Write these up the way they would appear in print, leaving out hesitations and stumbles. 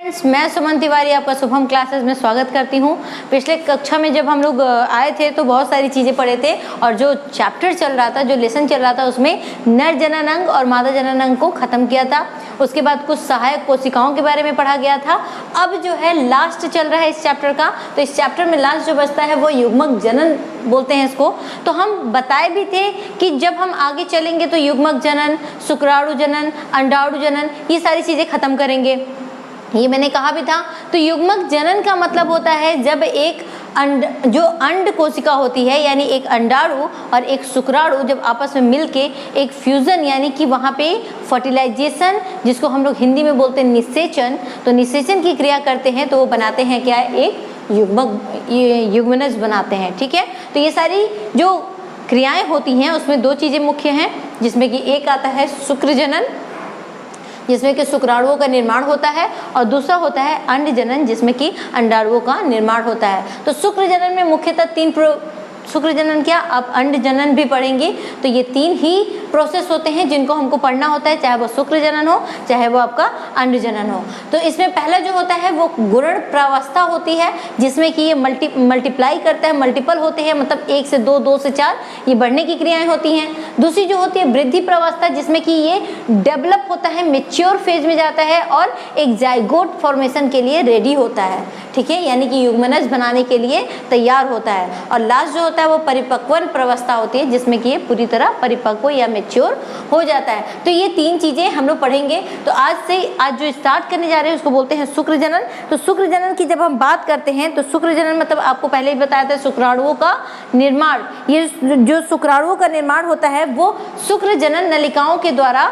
मैं सुमन तिवारी आपका शुभम क्लासेस में स्वागत करती हूँ। पिछले कक्षा में जब हम लोग आए थे तो बहुत सारी चीज़ें पढ़े थे और जो चैप्टर चल रहा था, जो लेसन चल रहा था, उसमें नर जनन अंग और मादा जनन अंग को ख़त्म किया था। उसके बाद कुछ सहायक कोशिकाओं के बारे में पढ़ा गया था। अब जो है लास्ट चल रहा है इस चैप्टर का, तो इस चैप्टर में लास्ट जो बचता है वो युग्मक जनन बोलते हैं इसको। तो हम बताए भी थे कि जब हम आगे चलेंगे तो युग्मक जनन, शुक्राणु जनन, अंडाणु जनन, ये सारी चीज़ें ख़त्म करेंगे, ये मैंने कहा भी था। तो युग्मक जनन का मतलब होता है जब एक जो अंड कोशिका होती है, यानी एक अंडाणु और एक शुक्राणु जब आपस में मिलके एक फ्यूजन, यानी कि वहाँ पे फर्टिलाइजेशन, जिसको हम लोग हिंदी में बोलते हैं निषेचन, तो निषेचन की क्रिया करते हैं तो वो बनाते हैं क्या, एक युग्मनज बनाते हैं। ठीक है, तो ये सारी जो क्रियाएं होती हैं उसमें दो चीज़ें मुख्य हैं, जिसमें कि एक आता है शुक्र जनन, जिसमें कि शुक्राणुओं का निर्माण होता है, और दूसरा होता है अंड जनन, जिसमें कि अंडाणुओं का निर्माण होता है। तो शुक्र जनन में मुख्यतः शुक्र जनन क्या, आप अंड जनन भी पढ़ेंगे, तो ये तीन ही प्रोसेस होते हैं जिनको हमको पढ़ना होता है, चाहे वो शुक्र जनन हो चाहे वो आपका अंड जनन हो। तो इसमें पहला जो होता है वो गुणन प्रावस्था होती है, जिसमें कि ये मल्टीप्लाई करता है, मल्टीपल होते हैं, मतलब 1 से 2, 2 से 4, ये बढ़ने की क्रियाएं होती हैं। दूसरी जो होती है वृद्धि प्रावस्था, जिसमें कि ये डेवलप होता है, मेच्योर फेज में जाता है और एक जाइगोट फॉर्मेशन के लिए रेडी होता है। ठीक है, यानी कि युग्मनज बनाने के लिए तैयार होता है। और लास्ट जो होता है वो परिपक्वन प्रावस्था होती है, जिसमें कि ये पूरी तरह परिपक्व या मेच्योर हो जाता है। तो ये तीन चीजें हम लोग पढ़ेंगे। तो आज जो स्टार्ट करने जा रहे हैं उसको बोलते हैं शुक्र जनन। तो शुक्र जनन की जब हम बात करते हैं तो शुक्र जनन मतलब आपको पहले ही बताया था, शुक्राणुओं का निर्माण। ये जो शुक्राणुओं का निर्माण होता है वो शुक्र जनन नलिकाओं के द्वारा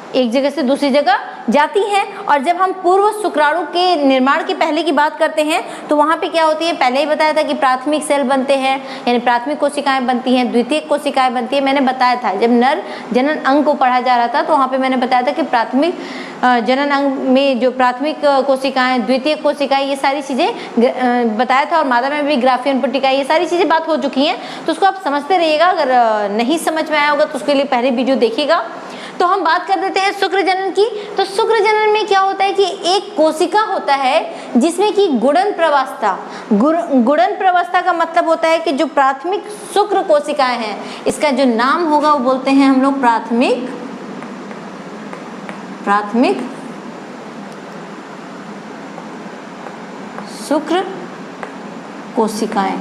एक जगह से दूसरी जगह जाती हैं। और जब हम पूर्व शुक्राणु के निर्माण के पहले की बात करते हैं तो वहाँ पे क्या होती है, पहले ही बताया था कि प्राथमिक सेल बनते हैं, यानी प्राथमिक कोशिकाएं बनती हैं, द्वितीयक कोशिकाएं बनती हैं। मैंने बताया था जब नर जनन अंग को पढ़ा जा रहा था तो वहाँ पे मैंने बताया था कि प्राथमिक जनन अंग में जो प्राथमिक कोशिकाएं, द्वितीयक कोशिकाएं, ये सारी चीज़ें बताया था। और मादा में भी ग्राफियन पट्टिका, ये सारी चीज़ें बात हो चुकी हैं, तो उसको आप समझते रहिएगा। अगर नहीं समझ में आया होगा तो उसके लिए पहले वीडियो देखिएगा। तो हम बात कर देते हैं शुक्र जनन की। तो शुक्र जनन में क्या होता है कि एक कोशिका होता है जिसमें कि गुणन प्रावस्था, गुणन प्रावस्था का मतलब होता है कि जो प्राथमिक शुक्र कोशिकाएं हैं, इसका जो नाम होगा वो बोलते हैं हम लोग प्राथमिक शुक्र कोशिकाएं।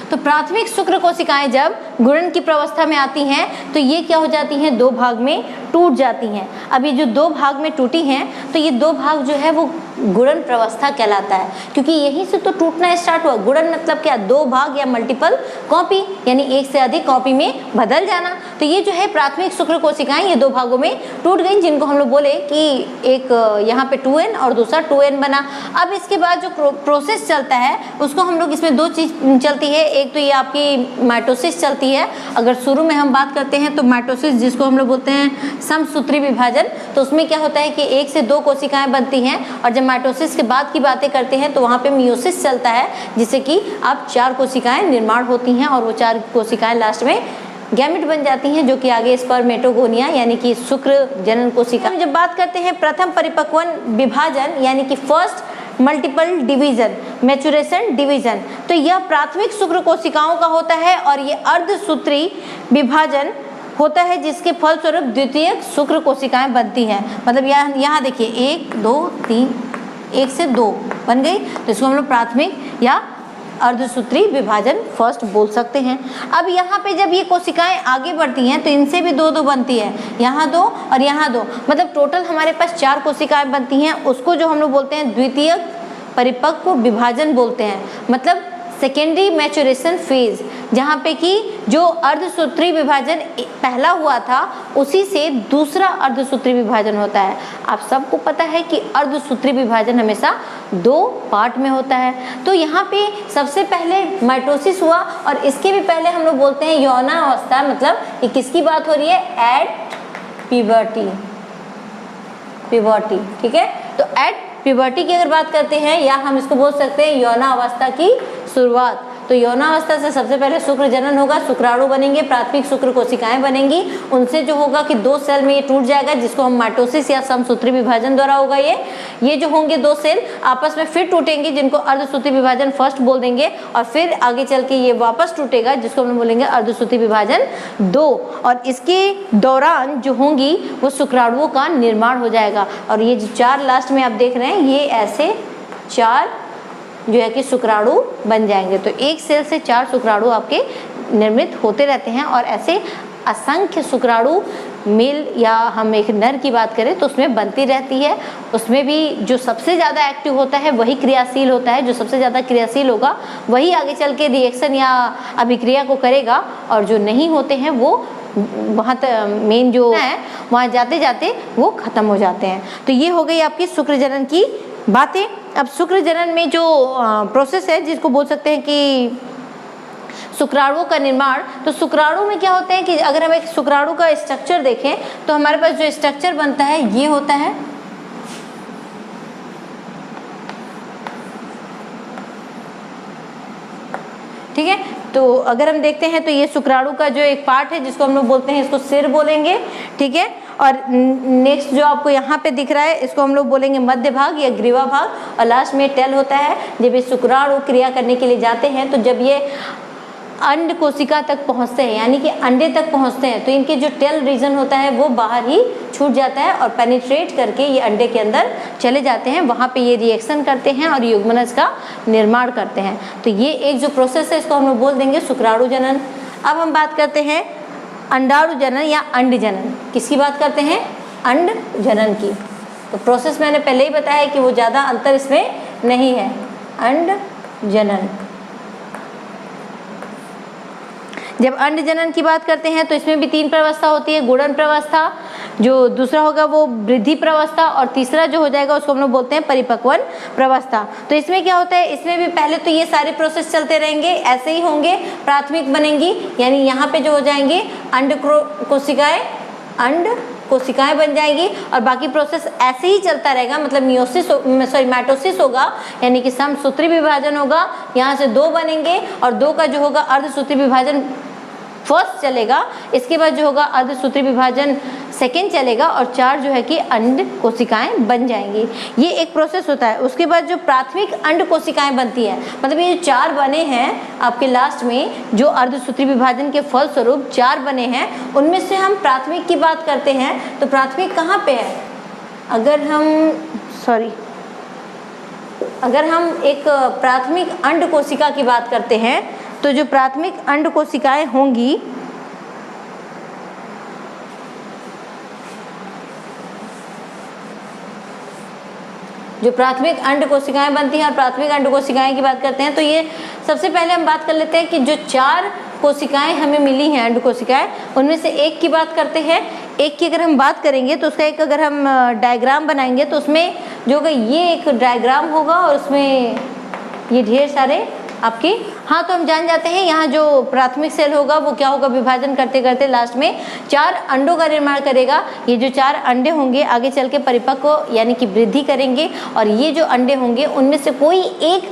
तो प्राथमिक शुक्र कोशिकाएं जब गुणन की प्रावस्था में आती हैं तो ये क्या हो जाती हैं, दो भाग में टूट जाती हैं। अब ये जो दो भाग में टूटी हैं तो ये दो भाग जो है वो गुणन प्रावस्था कहलाता है, क्योंकि यहीं से तो टूटना स्टार्ट हुआ। गुणन मतलब क्या, दो भाग या मल्टीपल कॉपी, यानी एक से अधिक कॉपी में बदल जाना। तो ये जो है प्राथमिक शुक्र कोशिकाएं ये दो भागों में टूट गई, जिनको हम लोग बोले कि एक यहाँ पे 2n और दूसरा 2n बना। अब इसके बाद जो प्रोसेस चलता है उसको हम लोग, इसमें दो चीज चलती है, एक तो ये आपकी माइटोसिस चलती है। अगर शुरू में हम बात करते हैं तो माइटोसिस, जिसको हम लोग बोलते हैं समसूत्री विभाजन, तो उसमें क्या होता है कि 1 से 2 कोशिकाएं बनती हैं। और जब माइटोसिस के बाद की बातें करते हैं तो वहाँ पे मियोसिस चलता है, जिससे कि अब 4 कोशिकाएं निर्माण होती हैं और वो 4 कोशिकाएं लास्ट में गैमेट बन जाती हैं, जो कि आगे स्पर्मेटोगोनिया यानी कि शुक्र जनन कोशिका। जब बात करते हैं प्रथम परिपक्वन विभाजन यानी कि first multiple division, maturation division, तो यह प्राथमिक शुक्र कोशिकाओं का होता है और ये अर्धसूत्री विभाजन होता है, जिसके फलस्वरूप द्वितीयक शुक्र कोशिकाएं बनती हैं। मतलब यहाँ देखिए 1 2 3, 1 से 2 बन गई, तो इसको हम लोग प्राथमिक या अर्धसूत्री विभाजन फर्स्ट बोल सकते हैं। अब यहाँ पे जब ये कोशिकाएं आगे बढ़ती हैं तो इनसे भी 2 2 बनती है, यहाँ 2 और यहाँ 2, मतलब टोटल हमारे पास 4 कोशिकाएं बनती हैं। उसको जो हम लोग बोलते हैं द्वितीयक परिपक्व विभाजन बोलते हैं, मतलब सेकेंडरी मैचुरेशन फेज, जहाँ पे कि जो अर्धसूत्री विभाजन पहला हुआ था उसी से दूसरा अर्धसूत्री विभाजन होता है। आप सबको पता है कि अर्धसूत्री विभाजन हमेशा 2 पार्ट में होता है। तो यहाँ पे सबसे पहले माइटोसिस हुआ और इसके भी पहले हम लोग बोलते हैं यौनावस्था, मतलब ये किसकी बात हो रही है, एट प्यूबर्टी। ठीक है, तो एट प्यूबर्टी की अगर बात करते हैं या हम इसको बोल सकते हैं यौनावस्था की शुरुआत। तो यौनावस्था से सबसे पहले शुक्र जनन होगा, शुक्राणु बनेंगे, प्राथमिक शुक्र कोशिकाएं बनेंगी, उनसे जो होगा कि 2 सेल में ये टूट जाएगा, जिसको हम माइटोसिस या समसूत्री विभाजन द्वारा होगा। ये जो होंगे 2 सेल आपस में फिर टूटेंगे, जिनको अर्धसूत्री विभाजन फर्स्ट बोल देंगे, और फिर आगे चल के ये वापस टूटेगा, जिसको हम बोलेंगे अर्धसूत्री विभाजन 2। और इसके दौरान जो होंगी वो शुक्राणुओं का निर्माण हो जाएगा। और ये जो 4 लास्ट में आप देख रहे हैं, ये ऐसे 4 जो है कि शुक्राणु बन जाएंगे। तो एक सेल से 4 शुक्राणु आपके निर्मित होते रहते हैं, और ऐसे असंख्य शुक्राणु मेल या हम एक नर की बात करें तो उसमें बनती रहती है। उसमें भी जो सबसे ज़्यादा एक्टिव होता है वही क्रियाशील होता है, जो सबसे ज़्यादा क्रियाशील होगा वही आगे चल के रिएक्शन या अभिक्रिया को करेगा, और जो नहीं होते हैं वो वहाँ मेन जो है वहाँ जाते जाते वो खत्म हो जाते हैं। तो ये हो गई आपकी शुक्र जनन की बातें। अब शुक्र जनन में जो प्रोसेस है जिसको बोल सकते हैं कि शुक्राणुओं का निर्माण, तो शुक्राणु में क्या होता है कि अगर हम एक शुक्राणु का स्ट्रक्चर देखें तो हमारे पास जो स्ट्रक्चर बनता है ये होता है, ठीक है। तो अगर हम देखते हैं तो ये शुक्राणु का जो एक पार्ट है जिसको हम लोग बोलते हैं, इसको सिर बोलेंगे, ठीक है। और नेक्स्ट जो आपको यहाँ पे दिख रहा है इसको हम लोग बोलेंगे मध्य भाग या ग्रीवा भाग, और लास्ट में टेल होता है। जब ये शुक्राणु क्रिया करने के लिए जाते हैं तो जब ये अंड कोशिका तक पहुँचते हैं यानी कि अंडे तक पहुँचते हैं तो इनके जो टेल रीजन होता है वो बाहर ही छूट जाता है और पेनिट्रेट करके ये अंडे के अंदर चले जाते हैं, वहाँ पे ये रिएक्शन करते हैं और युग्मनज का निर्माण करते हैं। तो ये एक जो प्रोसेस है इसको हम लोग बोल देंगे शुक्राणु जनन। अब हम बात करते हैं अंडाणु जनन या अंड जनन। किसकी बात करते हैं? अंड जनन की। तो प्रोसेस मैंने पहले ही बताया कि वो ज़्यादा अंतर इसमें नहीं है। अंड जनन, जब अंड जनन की बात करते हैं तो इसमें भी 3 प्रवस्था होती है, गुणन प्रवस्था, जो दूसरा होगा वो वृद्धि प्रवस्था, और तीसरा जो हो जाएगा उसको हम लोग बोलते हैं परिपक्वन प्रवस्था। तो इसमें क्या होता है, इसमें भी पहले तो ये सारे प्रोसेस चलते रहेंगे, ऐसे ही होंगे, प्राथमिक बनेंगी यानी यहाँ पे जो हो जाएंगे अंड कोशिकाएं, अंड कोशिकाएं बन जाएंगी, और बाकी प्रोसेस ऐसे ही चलता रहेगा। मतलब माइटोसिस होगा यानी कि समसूत्री विभाजन होगा, यहाँ से 2 बनेंगे और 2 का जो होगा अर्धसूत्री विभाजन फर्स्ट चलेगा, इसके बाद जो होगा अर्धसूत्री विभाजन सेकेंड चलेगा, और 4 जो है कि अंड कोशिकाएं बन जाएंगी। ये एक प्रोसेस होता है। उसके बाद जो प्राथमिक अंड कोशिकाएं बनती हैं, मतलब ये जो 4 बने हैं आपके लास्ट में, जो अर्धसूत्री विभाजन के फलस्वरूप 4 बने हैं, उनमें से हम प्राथमिक की बात करते हैं तो प्राथमिक कहाँ पे है? अगर हम एक प्राथमिक अंड कोशिका की बात करते हैं तो जो प्राथमिक अंड कोशिकाएं होंगी जो प्राथमिक अंड कोशिकाएं बनती हैं और प्राथमिक अंड कोशिकाएं की बात करते हैं तो ये सबसे पहले हम बात कर लेते हैं कि जो 4 कोशिकाएं हमें मिली हैं अंड कोशिकाएं, उनमें से एक की बात करते हैं। एक की अगर हम बात करेंगे तो उसका एक अगर हम डायग्राम बनाएंगे तो उसमें जो होगा ये एक डायग्राम होगा और उसमें ये ढेर सारे आपकी, हाँ, तो हम जान जाते हैं यहाँ जो प्राथमिक सेल होगा वो क्या होगा, विभाजन करते करते लास्ट में 4 अंडों का निर्माण करेगा। ये जो 4 अंडे होंगे आगे चल के परिपक्व यानी कि वृद्धि करेंगे, और ये जो अंडे होंगे उनमें से कोई एक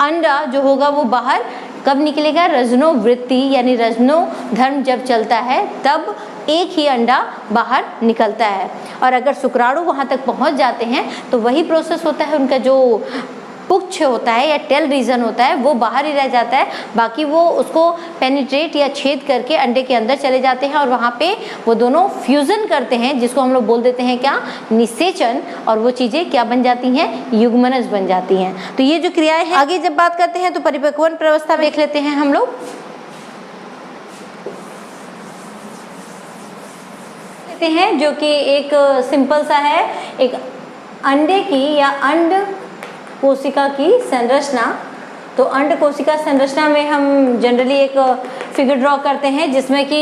अंडा जो होगा वो बाहर कब निकलेगा? रजनोवृत्ति यानी रजनो धर्म जब चलता है तब एक ही अंडा बाहर निकलता है। और अगर शुक्राणु वहाँ तक पहुँच जाते हैं तो वही प्रोसेस होता है, उनका जो पुच्छ होता है या टेल रीजन होता है वो बाहर ही रह जाता है, बाकी वो उसको पेनिट्रेट या छेद करके अंडे के अंदर चले जाते हैं और वहाँ पे वो दोनों फ्यूजन करते हैं, जिसको हम लोग बोल देते हैं क्या? निषेचन। और वो चीज़ें क्या बन जाती हैं? युग्मनज बन जाती हैं। तो ये जो क्रियाएं हैं, आगे जब बात करते हैं तो परिपक्वन प्रवस्था देख लेते हैं हम लोग। लेते हैं जो कि एक सिंपल सा है, एक अंडे की या अंड कोशिका की संरचना। तो अंड कोशिका संरचना में हम जनरली एक फिगर ड्रॉ करते हैं जिसमें कि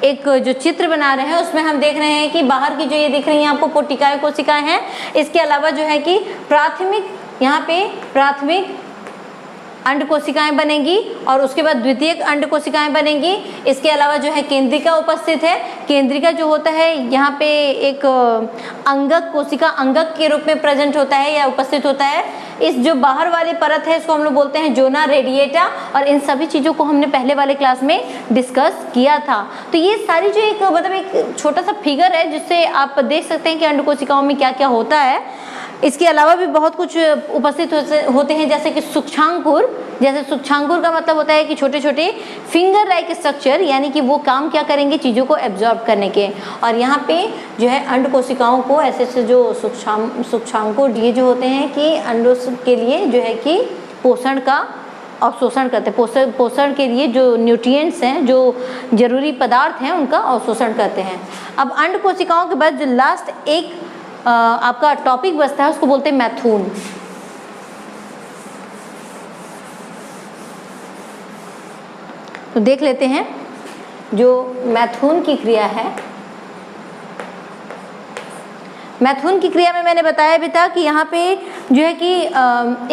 एक जो चित्र बना रहे हैं उसमें हम देख रहे हैं कि बाहर की जो ये दिख रही हैं आपको पोटिकाय कोशिकाएं हैं, इसके अलावा जो है कि प्राथमिक, यहाँ पे प्राथमिक अंड कोशिकाएं बनेंगी और उसके बाद द्वितीयक अंड कोशिकाएं बनेंगी। इसके अलावा जो है केंद्रिका उपस्थित है। केंद्रिका जो होता है यहाँ पे एक अंगक कोशिका अंगक के रूप में प्रेजेंट होता है या उपस्थित होता है। इस जो बाहर वाली परत है इसको हम लोग बोलते हैं जोना रेडिएटा, और इन सभी चीज़ों को हमने पहले वाले क्लास में डिस्कस किया था। तो ये सारी जो एक मतलब एक छोटा सा फिगर है जिससे आप देख सकते हैं कि अंड कोशिकाओं में क्या क्या होता है। इसके अलावा भी बहुत कुछ उपस्थित होते हैं, जैसे कि सूक्ष्मांकुर। जैसे सूक्ष्मांकुर का मतलब होता है कि छोटे छोटे फिंगर लाइक स्ट्रक्चर, यानी कि वो काम क्या करेंगे, चीज़ों को एब्जॉर्ब करने के। और यहाँ पे जो है अंड कोशिकाओं को ऐसे ऐसे जो सूक्ष्मांकुर ये जो होते हैं कि अंडों के लिए जो है कि पोषण का अवशोषण करते हैं, पोषण के लिए जो न्यूट्रिएंट्स हैं, जो जरूरी पदार्थ हैं, उनका अवशोषण करते हैं। अब अंड कोशिकाओं के बाद जो लास्ट एक आपका टॉपिक बचता है उसको बोलते हैं मैथुन। तो देख लेते हैं जो मैथुन की क्रिया है। मैथुन की क्रिया में मैंने बताया भी था कि यहाँ पे जो है कि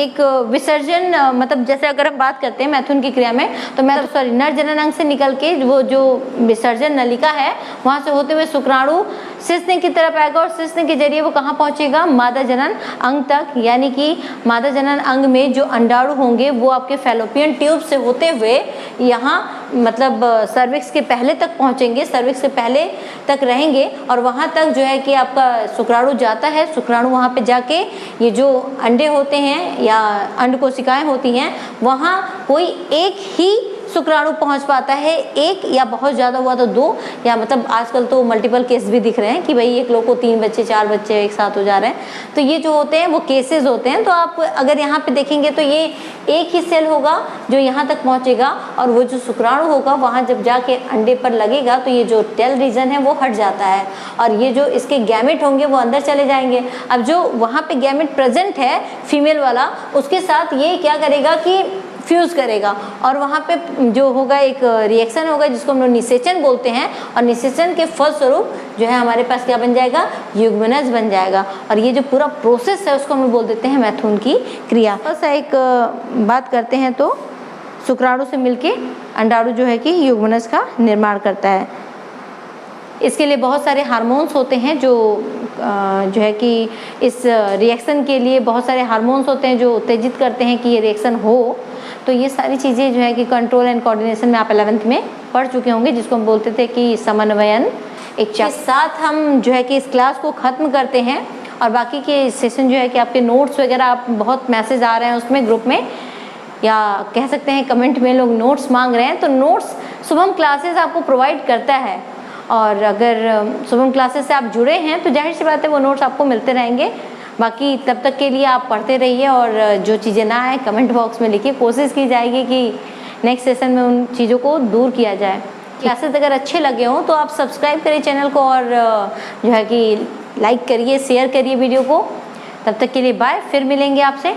एक विसर्जन, मतलब जैसे अगर हम बात करते हैं मैथुन की क्रिया में, तो नर जनन अंग से निकल के वो जो विसर्जन नलिका है वहाँ से होते हुए शुक्राणु शिश्न की तरफ आएगा और शिश्न के जरिए वो कहाँ पहुँचेगा, मादा जनन अंग तक। यानी कि मादा जनन अंग में जो अंडाणु होंगे वो आपके फैलोपियन ट्यूब से होते हुए यहाँ मतलब सर्विक्स के पहले तक पहुँचेंगे, सर्विक्स से पहले तक रहेंगे, और वहाँ तक जो है कि आपका शुक्राणु जाता है। शुक्राणु वहाँ पे जाके ये जो अंडे होते हैं या अंड कोशिकाएं होती हैं, वहाँ कोई एक ही शुक्राणु पहुंच पाता है, एक या बहुत ज़्यादा हुआ तो 2, या मतलब आजकल तो मल्टीपल केस भी दिख रहे हैं कि भाई एक लोग को 3 बच्चे 4 बच्चे एक साथ हो जा रहे हैं। तो ये जो होते हैं वो केसेस होते हैं। तो आप अगर यहाँ पे देखेंगे तो ये एक ही सेल होगा जो यहाँ तक पहुँचेगा, और वो जो शुक्राणु होगा वहाँ जब जाके अंडे पर लगेगा तो ये जो टेल रीजन है वो हट जाता है, और ये जो इसके गैमेट होंगे वो अंदर चले जाएंगे। अब जो वहाँ पे गैमेट प्रेजेंट है फीमेल वाला, उसके साथ ये क्या करेगा कि फ्यूज़ करेगा, और वहाँ पे जो होगा एक रिएक्शन होगा जिसको हम लोग निषेचन बोलते हैं, और निषेचन के फलस्वरूप जो है हमारे पास क्या बन जाएगा, युग्मनज बन जाएगा। और ये जो पूरा प्रोसेस है उसको हम लोग बोल देते हैं मैथुन की क्रिया। बस एक बात करते हैं तो शुक्राणु से मिलके अंडाणु जो है कि युग्मनज का निर्माण करता है। इसके लिए बहुत सारे हार्मोन्स होते हैं जो है कि इस रिएक्शन के लिए बहुत सारे हार्मोन्स होते हैं जो उत्तेजित करते हैं कि ये रिएक्शन हो। तो ये सारी चीज़ें जो है कि कंट्रोल एंड कोऑर्डिनेशन में आप 11th में पढ़ चुके होंगे, जिसको हम बोलते थे कि समन्वयन एक चैप्टर। इस साथ हम जो है कि इस क्लास को ख़त्म करते हैं, और बाकी के सेशन जो है कि आपके नोट्स वगैरह आप बहुत मैसेज आ रहे हैं उसमें ग्रुप में, या कह सकते हैं कमेंट में लोग नोट्स मांग रहे हैं। तो नोट्स शुभम क्लासेस आपको प्रोवाइड करता है, और अगर शुभम क्लासेस से आप जुड़े हैं तो जाहिर सी बात है वो नोट्स आपको मिलते रहेंगे। बाकी तब तक के लिए आप पढ़ते रहिए, और जो चीज़ें ना आए कमेंट बॉक्स में लिखिए, कोशिश की जाएगी कि नेक्स्ट सेशन में उन चीज़ों को दूर किया जाए। क्लासेस अगर अच्छे लगे हों तो आप सब्सक्राइब करिए चैनल को, और जो है कि लाइक करिए, शेयर करिए वीडियो को। तब तक के लिए बाय, फिर मिलेंगे आपसे।